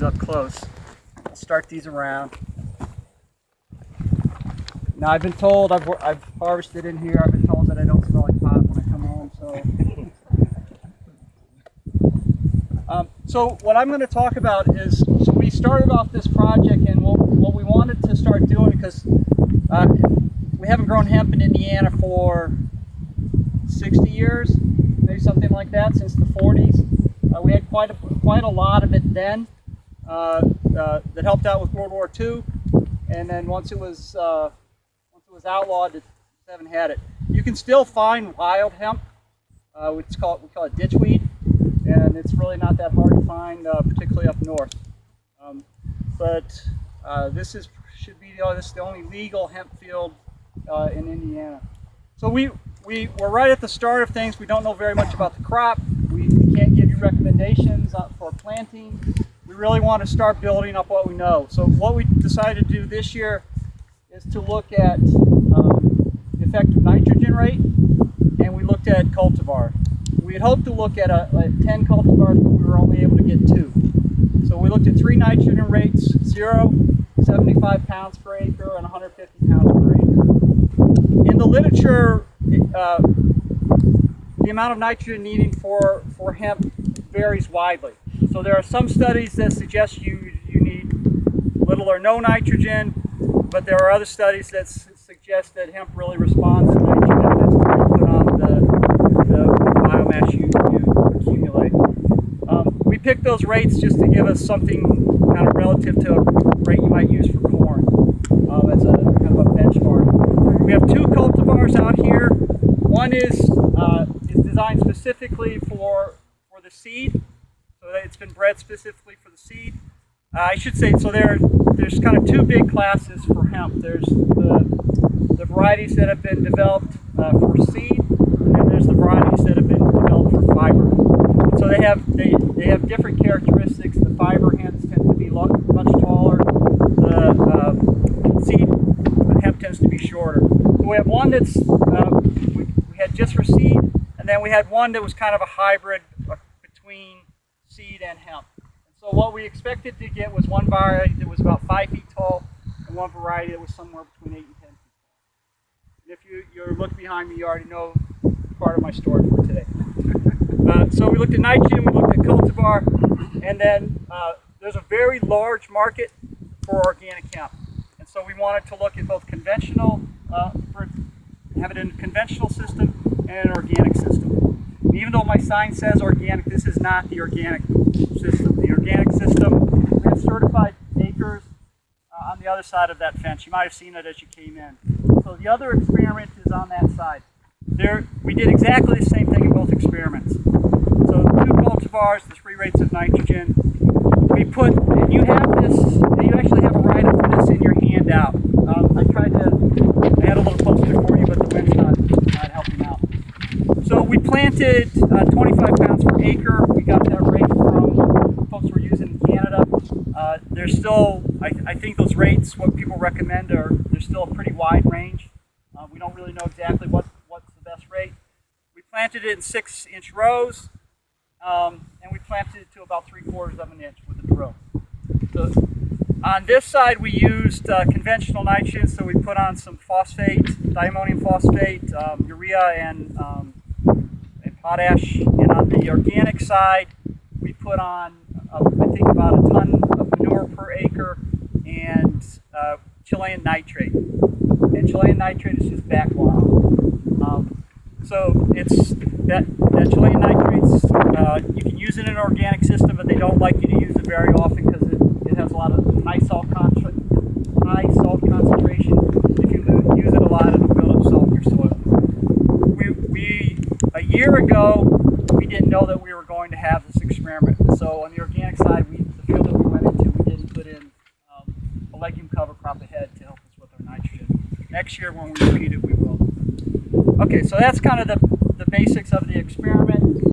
up close. I'll start these around. Now I've been told, I've harvested in here, I've been told that I don't smell like pot when I come home, so what I'm going to talk about is, so we started off this project, and what we wanted to start doing, because we haven't grown hemp in Indiana for 60 years, maybe something like that, since the 40s. We had quite a lot of it then that helped out with World War II, and then once it was outlawed, we haven't had it. You can still find wild hemp. We call it ditchweed, and it's really not that hard to find, particularly up north. This should be the only legal hemp field in Indiana. So we're right at the start of things. We don't know very much about the crop. We can't give you recommendations for planting. We really want to start building up what we know. So what we decided to do this year is to look at the effective nitrogen rate, and we looked at cultivar. We had hoped to look at 10 cultivars, but we were only able to get 2. So we looked at 3 nitrogen rates: 0, 75 pounds per acre, and 150 pounds per acre. In the literature, the amount of nitrogen needed for hemp varies widely. So there are some studies that suggest you need little or no nitrogen, but there are other studies that suggest that hemp really responds to nitrogen that's put on the biomass you accumulate. We picked those rates just to give us something kind of relative to a rate you might use for corn as a kind of a benchmark. We have 2 cultivars out here. One is designed specifically for the seed, so that it's been bred specifically for the seed. I should say, so there's kind of 2 big classes for hemp. There's the varieties that have been developed for seed, and then there's the varieties that have been developed for fiber. So they have different characteristics. The fiber hemp tends to be much taller. The hemp tends to be shorter. So we have one that's we had just for seed, and then we had one that was kind of a hybrid between seed and hemp. So what we expected to get was one variety that was about 5 feet tall, and one variety that was somewhere between 8 and 10 feet tall. And if you look behind me, you already know part of my story for today. So we looked at nitrogen, we looked at cultivar, and then there's a very large market for organic hemp. And so we wanted to look at both conventional, have it in a conventional system and an organic system. And even though my sign says organic, this is not the organic system. The organic system, we have certified acres on the other side of that fence. You might have seen it as you came in. So the other experiment is on that side. We did exactly the same thing in both experiments. So 2 cultivars, the 3 rates of nitrogen. We put, and you have this, you actually have a write-up for this in your handout. I had a little poster for you, but the wind's not helping out. So we planted 25 pounds per acre. We got that rate from folks we're using in Canada. There's still, I think those rates, what people recommend, there's still a pretty wide range. We don't really know exactly what's the best rate. We planted it in 6-inch rows, and we planted it to about 3/4 of an inch with a drill. So on this side, we used conventional nitrogen, so we put on some phosphate, diammonium phosphate, urea, and potash. And on the organic side, we put on, I think, about a ton of manure per acre and Chilean nitrate. And Chilean nitrate is just backwater. So it's that Chilean nitrates, you can use it in an organic system, but they don't like you to use it very often because it has a lot of high salt concentration. If you use it a lot, it'll build up salt in your soil. A year ago, we didn't know that we were going to have this experiment. So on the organic side, the field that we went into, we didn't put in a legume cover crop ahead to help us with our nitrogen. Next year, when we repeat it, we will. Okay, so that's kind of the basics of the experiment.